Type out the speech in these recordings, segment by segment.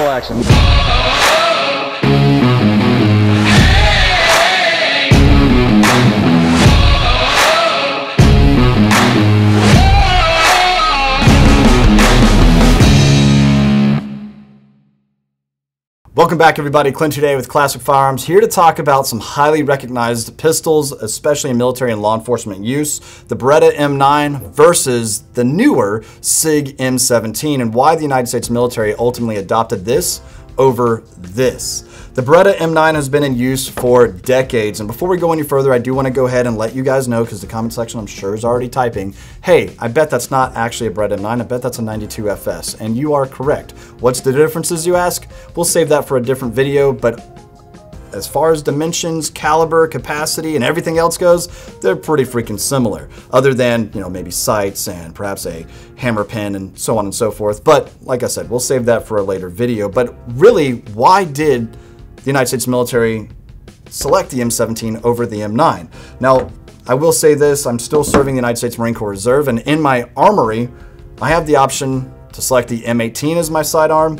double action. Welcome back, everybody. Clint today with Classic Firearms, here to talk about some highly recognized pistols, especially in military and law enforcement use. The Beretta M9 versus the newer SIG M17, and why the United States military ultimately adopted this over this. The Beretta M9 has been in use for decades, and before we go any further, I do want to go ahead and let you guys know, because the comment section I'm sure is already typing, hey, I bet that's not actually a Beretta M9, I bet that's a 92 FS, and you are correct. What's the differences, you ask? We'll save that for a different video, but as far as dimensions, caliber, capacity, and everything else goes, they're pretty freaking similar. Other than, you know, maybe sights and perhaps a hammer pin and so on and so forth. But like I said, we'll save that for a later video. But really, why did the United States military select the M17 over the M9? Now, I will say this, I'm still serving the United States Marine Corps Reserve, and in my armory, I have the option to select the M18 as my sidearm,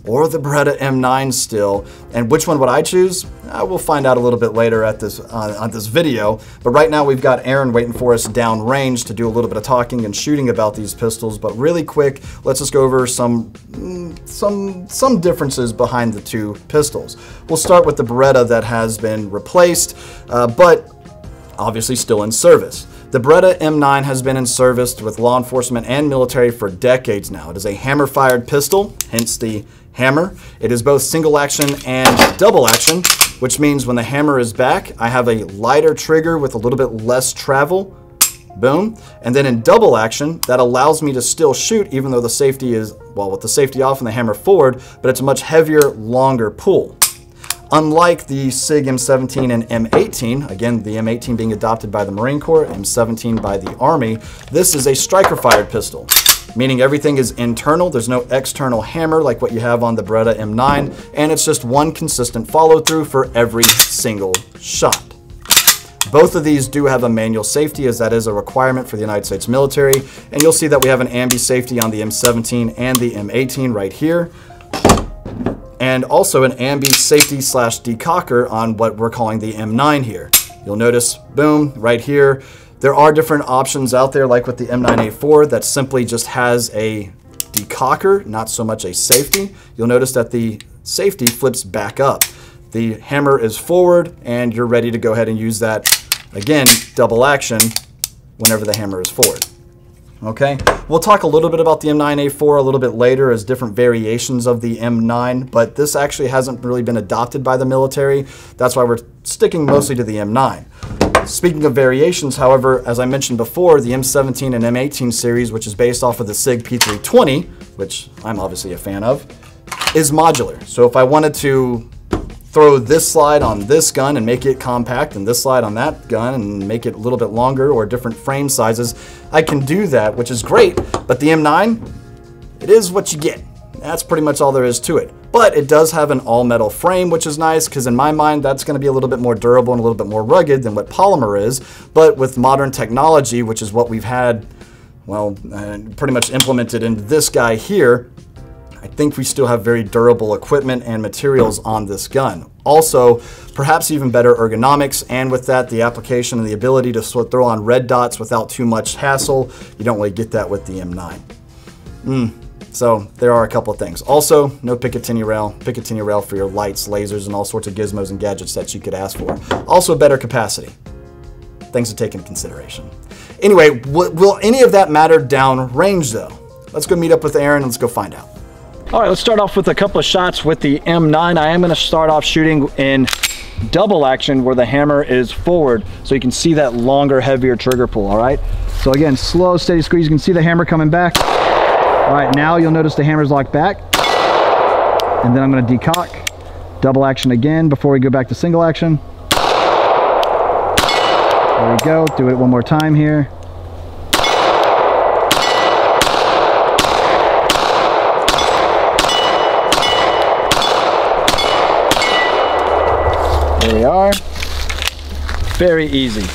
or the Beretta M9 still. And which one would I choose? We'll find out a little bit later at this on this video. But right now we've got Aaron waiting for us downrange to do a little bit of talking and shooting about these pistols. But really quick, let's just go over some differences behind the two pistols. We'll start with the Beretta that has been replaced, but obviously still in service. The Beretta M9 has been in service with law enforcement and military for decades now. It is a hammer-fired pistol, hence the hammer. It is both single action and double action, which means when the hammer is back, I have a lighter trigger with a little bit less travel. Boom. And then in double action, that allows me to still shoot even though the safety is, well, with the safety off and the hammer forward, but it's a much heavier, longer pull. Unlike the SIG M17 and M18, again, the M18 being adopted by the Marine Corps, M17 by the Army, this is a striker-fired pistol, meaning everything is internal. There's no external hammer like what you have on the Beretta M9, and it's just one consistent follow-through for every single shot. Both of these do have a manual safety, as that is a requirement for the United States military, and you'll see that we have an ambi safety on the M17 and the M18 right here, and also an ambi safety / decocker on what we're calling the M9 here. You'll notice, boom, right here. There are different options out there, like with the M9A4, that simply just has a decocker, not so much a safety. You'll notice that the safety flips back up. The hammer is forward, and you're ready to go ahead and use that, again, double action, whenever the hammer is forward. Okay, we'll talk a little bit about the M9A4 a little bit later as different variations of the M9, but this actually hasn't really been adopted by the military. That's why we're sticking mostly to the M9. Speaking of variations, however, as I mentioned before, the M17 and M18 series, which is based off of the SIG P320, which I'm obviously a fan of, is modular. So if I wanted to throw this slide on this gun and make it compact, and this slide on that gun and make it a little bit longer, or different frame sizes, I can do that, which is great. But the M9, it is what you get. That's pretty much all there is to it. But it does have an all-metal frame, which is nice, because in my mind, that's going to be a little bit more durable and a little bit more rugged than what polymer is. But with modern technology, which is what we've had, well, pretty much implemented into this guy here, I think we still have very durable equipment and materials on this gun. Also, perhaps even better ergonomics, and with that, the application and the ability to throw on red dots without too much hassle. You don't really get that with the M9. So there are a couple of things. Also, no Picatinny rail for your lights, lasers, and all sorts of gizmos and gadgets that you could ask for. Also, better capacity. Things to take into consideration. Anyway, will any of that matter down range though? Let's go meet up with Aaron and let's go find out. All right, let's start off with a couple of shots with the M9. I am going to start off shooting in double action where the hammer is forward, so you can see that longer, heavier trigger pull, all right? So again, slow, steady squeeze. You can see the hammer coming back. All right, now you'll notice the hammer's locked back. And then I'm going to decock. Double action again before we go back to single action. There we go. Do it one more time here. There we are. Very easy.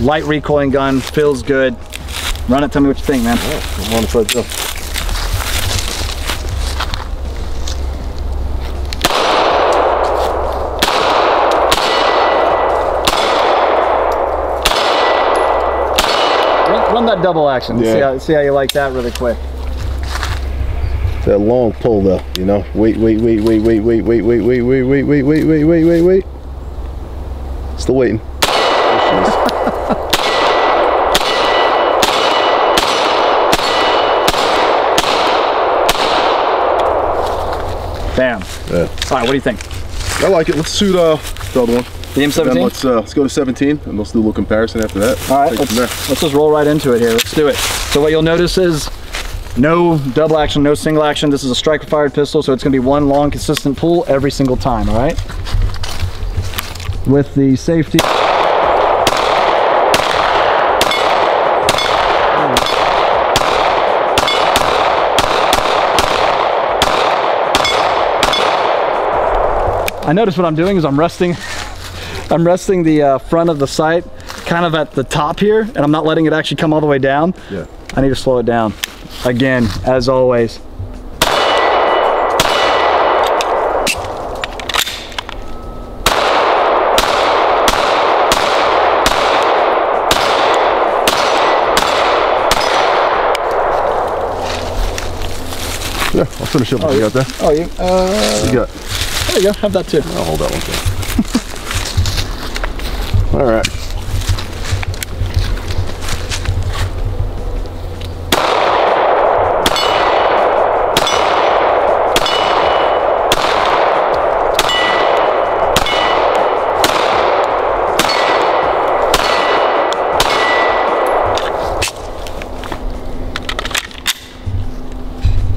Light recoiling gun, feels good. Run it, tell me what you think, man. Yeah, I'm on its way to go. that double action? Yeah. See how you like that really quick. That long pull though, you know. Wait. Still waiting. Bam. Yeah. All right, what do you think? I like it. Let's shoot the other one. The M17? Then let's go to 17 and let's do a little comparison after that. All right, let's just roll right into it here. Let's do it. So what you'll notice is no double action, no single action. This is a striker fired pistol, so it's gonna be one long consistent pull every single time, all right? With the safety. I notice what I'm doing is I'm resting the front of the sight kind of at the top here, and I'm not letting it actually come all the way down. Yeah. I need to slow it down. Again, as always. Yeah, I'll finish up what you got there. Oh, you got? There you go, have that too. I'll hold that one too. All right.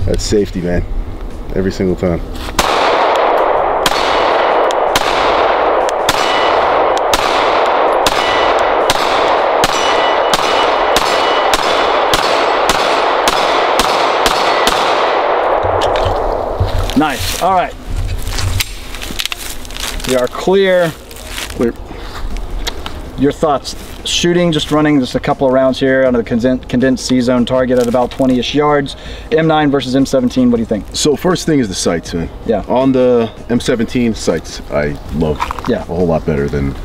That's safety, man. Every single time. Nice. All right. We are clear. Clear. Your thoughts? Shooting, just running just a couple of rounds here on the condensed C-zone target at about 20-ish yards. M9 versus M17, what do you think? So first thing is the sights, man. Yeah. On the M17 sights, I love a whole lot better than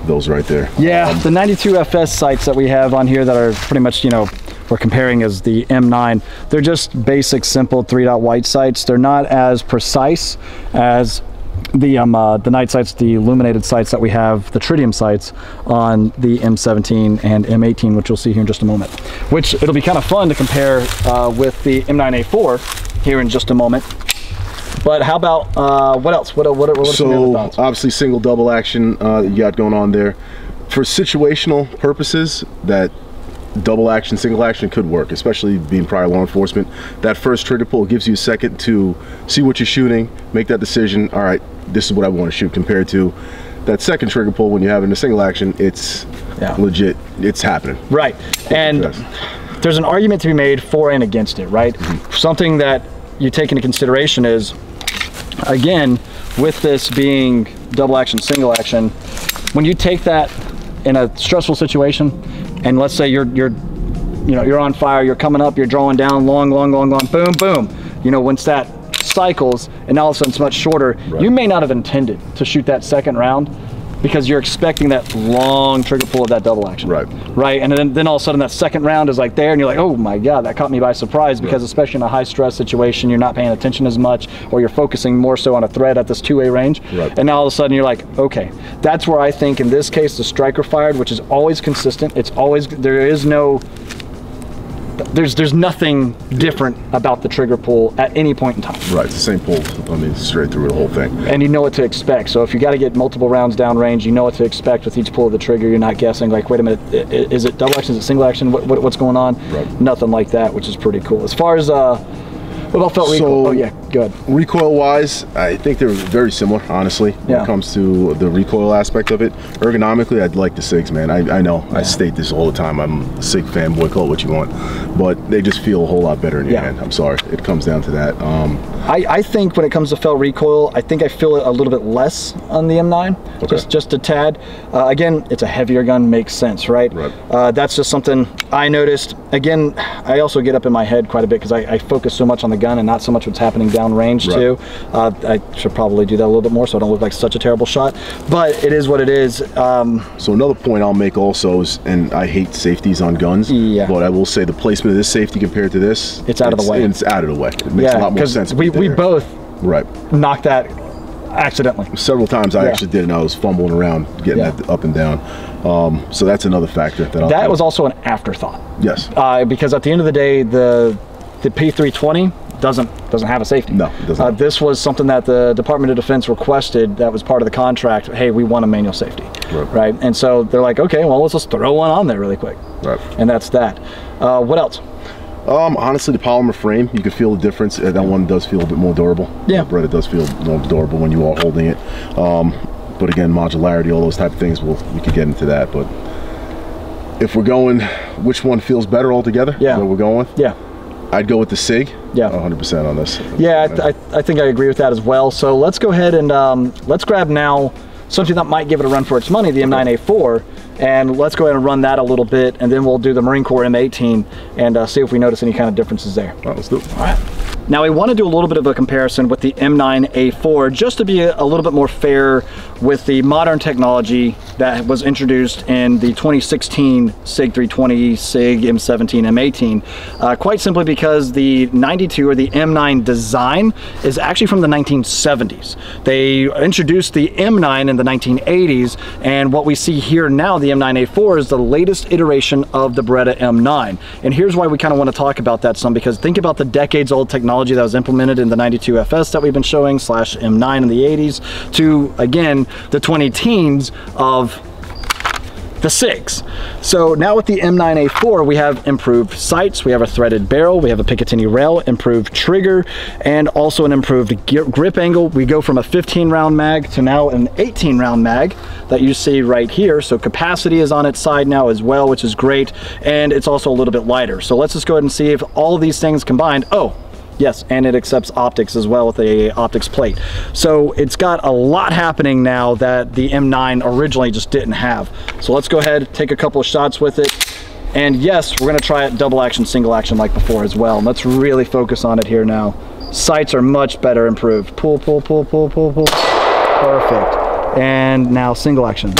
those right there. Yeah, the 92 FS sights that we have on here that are pretty much, you know, we're comparing as the M9. They're just basic, simple 3-dot white sights. They're not as precise as the night sights, the illuminated sights that we have, the tritium sights on the M17 and M18, which you'll see here in just a moment. Which it'll be kind of fun to compare with the M9A4 here in just a moment. But how about what else? What are some of the other thoughts? Obviously single double action you got going on there. For situational purposes, that double action, single action could work, especially being prior law enforcement. That first trigger pull gives you a second to see what you're shooting, make that decision. All right, this is what I want to shoot, compared to that second trigger pull when you're having a single action. It's legit, it's happening. Right, and there's an argument to be made for and against it, right? Something that you take into consideration is, again, with this being double action, single action, when you take that in a stressful situation, and let's say you're on fire, you're coming up, you're drawing down, long, boom, boom. You know, once that cycles and all of a sudden it's much shorter, you may not have intended to shoot that second round because you're expecting that long trigger pull of that double action. Right, and then all of a sudden that second round is like there and you're like, oh my God, that caught me by surprise, because especially in a high stress situation, you're not paying attention as much, or you're focusing more so on a threat at this two-way range. And now all of a sudden you're like, okay, that's where I think in this case the striker fired, which is always consistent, it's always, there's nothing different about the trigger pull at any point in time. Right, it's the same pull, I mean, straight through the whole thing. And you know what to expect. So if you got to get multiple rounds downrange, you know what to expect with each pull of the trigger. You're not guessing like, wait a minute, is it double action, is it single action, what's going on? Nothing like that, which is pretty cool. As far as what about felt recoil? Oh yeah, good. Recoil wise, I think they're very similar, honestly, when it comes to the recoil aspect of it. Ergonomically, I'd like the SIGs, man. I know, I state this all the time. I'm a SIG fanboy, call it what you want. But they just feel a whole lot better in your hand. I'm sorry, it comes down to that. I think when it comes to felt recoil, I think I feel it a little bit less on the M9, just a tad. Again, it's a heavier gun, makes sense, right? That's just something I noticed. Again, I also get up in my head quite a bit because I focus so much on the gun and not so much what's happening down down range too. I should probably do that a little bit more so I don't look like such a terrible shot, but it is what it is. So another point I'll make also is, and I hate safeties on guns, but I will say the placement of this safety compared to this, it's out of the way. It's out of the way. It makes a lot more sense. We both knocked that accidentally. Several times I actually did, and I was fumbling around getting that up and down. So that's another factor that was also an afterthought. Yes. Because at the end of the day, the P320 doesn't have a safety. No, it doesn't. This was something that the Department of Defense requested. That was part of the contract. Hey, we want a manual safety, right? And so they're like, okay, well, let's just throw one on there really quick. Right. And that's that. What else? Honestly, the polymer frame, you can feel the difference. That one does feel a bit more durable. Yeah. The Beretta does feel more durable when you are holding it. But again, modularity, all those type of things, we could get into that. But if we're going, which one feels better altogether? Yeah. Where we're going with? Yeah. I'd go with the SIG. Yeah. 100% on this. Yeah, I think I agree with that as well. So let's go ahead and let's grab now something that might give it a run for its money, the M9A4. And let's go ahead and run that a little bit, and then we'll do the Marine Corps M18 and see if we notice any kind of differences there. All right, let's do it. All right. Now we want to do a little bit of a comparison with the M9A4 just to be a little bit more fair with the modern technology that was introduced in the 2016 SIG 320, SIG M17, M18, quite simply because the 92 or the M9 design is actually from the 1970s. They introduced the M9 in the 1980s, and what we see here now, the M9A4, is the latest iteration of the Beretta M9. And here's why we kind of want to talk about that some, because think about the decades old technology that was implemented in the 92 FS that we've been showing, slash M9 in the 80s, to again the 2010s of the SIGs. So now with the M9A4, we have improved sights, we have a threaded barrel, we have a Picatinny rail, improved trigger, and also an improved grip angle. We go from a 15-round mag to now an 18-round mag that you see right here. So capacity is on its side now as well, which is great, and it's also a little bit lighter. So let's just go ahead and see if all of these things combined. Oh, yes, and it accepts optics as well with a optics plate. So it's got a lot happening now that the M9 originally just didn't have. So let's go ahead, take a couple of shots with it. And yes, we're gonna try it double action, single action like before as well. And let's really focus on it here now. Sights are much better improved. Pull, pull, pull, pull, pull, pull. Perfect. And now single action.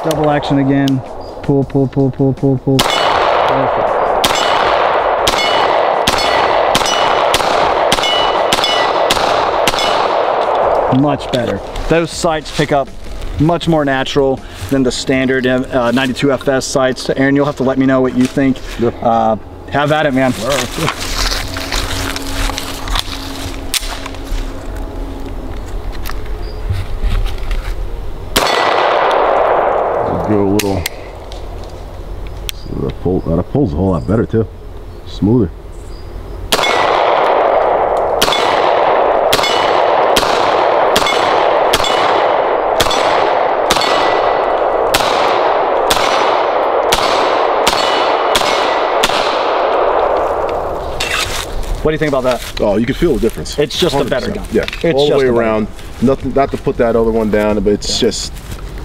Double action again. Pull, pull, pull, pull, pull, pull. Perfect. Much better. Those sights pick up much more natural than the standard 92 FS sights. Aaron, you'll have to let me know what you think. Yep. Have at it, man. All right. Go a little. That pulls a whole lot better too. Smoother. What do you think about that? Oh, you can feel the difference. It's just 100%. A better gun. Yeah, it's all the way just around. Nothing, not to put that other one down, but it's just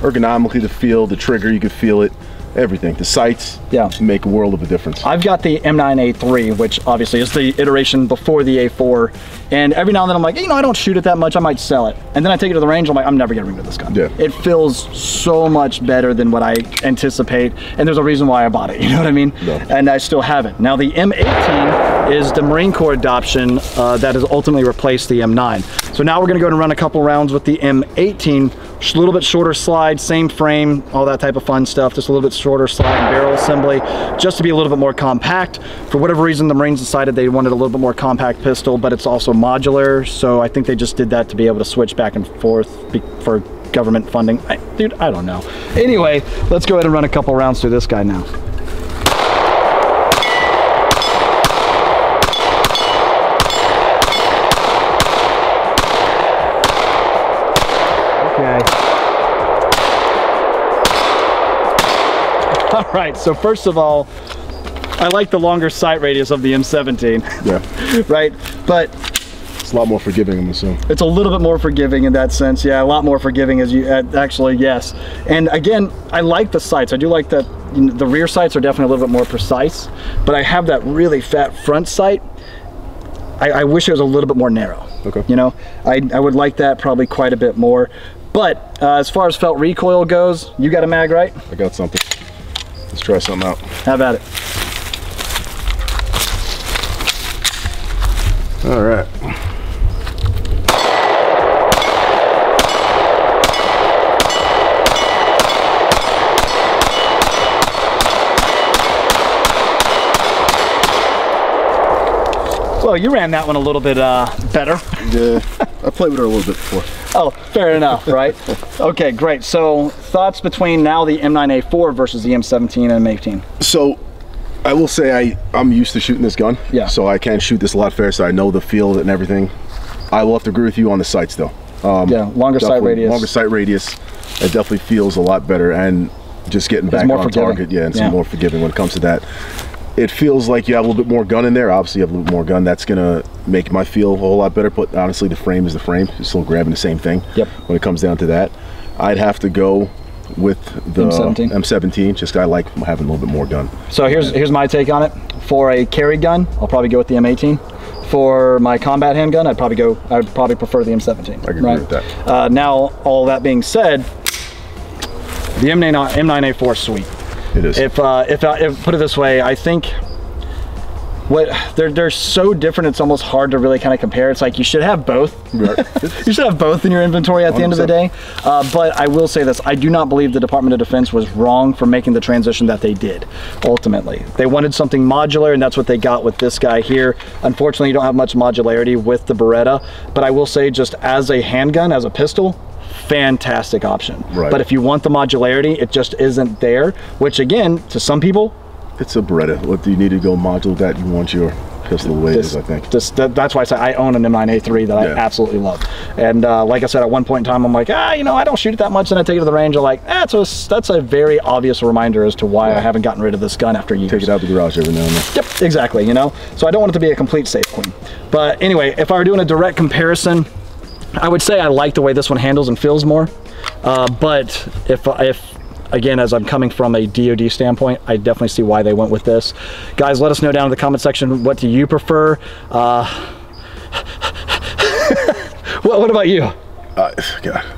ergonomically the feel, the trigger, you can feel it. Everything, the sights, make a world of a difference. I've got the M9A3, which obviously is the iteration before the A4, and every now and then I'm like, you know, I don't shoot it that much, I might sell it. And then I take it to the range, I'm like, I'm never getting rid of this gun. Yeah. It feels so much better than what I anticipate, and there's a reason why I bought it, you know what I mean? No. And I still have it. Now the M18 is the Marine Corps adoption that has ultimately replaced the M9. So now we're gonna go and run a couple rounds with the M18, just a little bit shorter slide, same frame, all that type of fun stuff, just a little bit shorter slide and barrel assembly, just to be a little bit more compact. For whatever reason, the Marines decided they wanted a little bit more compact pistol, but it's also modular, so I think they just did that to be able to switch back and forth for government funding. Dude, I don't know. Anyway, let's go ahead and run a couple rounds through this guy now. All right, so first of all, I like the longer sight radius of the M17. Yeah. Right, but It's a lot more forgiving, I'm assuming. It's a little bit more forgiving in that sense. Yeah, a lot more forgiving as you actually, yes. And again, I like the sights. I do like that the rear sights are definitely a little bit more precise, but I have that really fat front sight. I wish it was a little bit more narrow. Okay. You know, I would like that probably quite a bit more. But as far as felt recoil goes, you got a mag, right? I got something. Let's try something out. How about it? All right. Well, you ran that one a little bit better. Yeah, I played with her a little bit before. Oh, fair enough, right? Okay, great. So thoughts between now the M9A4 versus the M17 and M18? So I will say I'm used to shooting this gun. Yeah. So I can shoot this a lot faster. I know the feel and everything. I will have to agree with you on the sights though. Yeah, longer sight radius. Longer sight radius. It definitely feels a lot better, and just getting back on target. Yeah, and some more forgiving when it comes to that. It feels like you have a little bit more gun in there. Obviously, you have a little bit more gun. That's gonna make my feel a whole lot better. But honestly, the frame is the frame. You're still grabbing the same thing. Yep. When it comes down to that, I'd have to go with the M17. Just I like having a little bit more gun. So here's my take on it. For a carry gun, I'll probably go with the M18. For my combat handgun, I'd probably prefer the M17. I can agree with that. Now, all that being said, the M9A4 is sweet. It is. If put it this way, I think they're so different, it's almost hard to really kind of compare. It's like you should have both. Right. You should have both in your inventory at the end of the day. But I will say this, I do not believe the Department of Defense was wrong for making the transition that they did, ultimately. They wanted something modular, and that's what they got with this guy here. Unfortunately, you don't have much modularity with the Beretta, but I will say, just as a handgun, as a pistol, fantastic option. Right. But if you want the modularity, it just isn't there, which again, to some people, it's a Beretta. What do you need to go module that? You want your pistol the way it is, I think. That's why I say I own an M9A3 that I absolutely love. And like I said, at one point in time, I'm like, you know, I don't shoot it that much, and I take it to the range. I'm like, that's a very obvious reminder as to why I haven't gotten rid of this gun after years. Take it out the garage every now and then. Yep, exactly, you know? So I don't want it to be a complete safe queen. But anyway, if I were doing a direct comparison, I would say I like the way this one handles and feels more. But if again, as I'm coming from a DoD standpoint, I definitely see why they went with this. Guys, let us know down in the comment section, what do you prefer? What about you? God.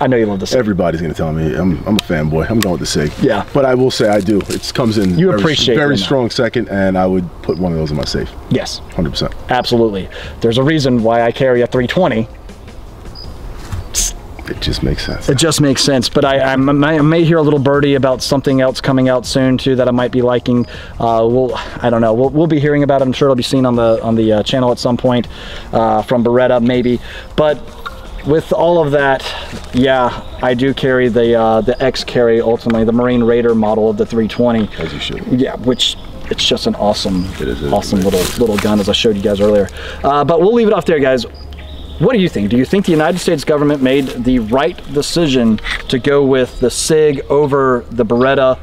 I know you love this. Everybody's gonna tell me I'm a fanboy. I'm going with the SIG. Yeah. But I will say I do. It comes in very strong second, and I would put one of those in my safe. Yes. 100%. Absolutely. There's a reason why I carry a 320. It just makes sense. It just makes sense. But I may hear a little birdie about something else coming out soon too that I might be liking. I don't know. We'll be hearing about it. I'm sure it'll be seen on the channel at some point from Beretta maybe. But with all of that, yeah, I do carry the X carry, ultimately the Marine Raider model of the 320. As you should. Yeah, which it's just an awesome, awesome amazing. little gun, as I showed you guys earlier. But we'll leave it off there, guys. What do you think? Do you think the United States government made the right decision to go with the SIG over the Beretta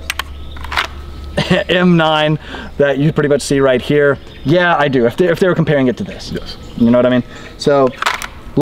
M9 that you pretty much see right here? Yeah, I do. If they were comparing it to this. Yes. You know what I mean? So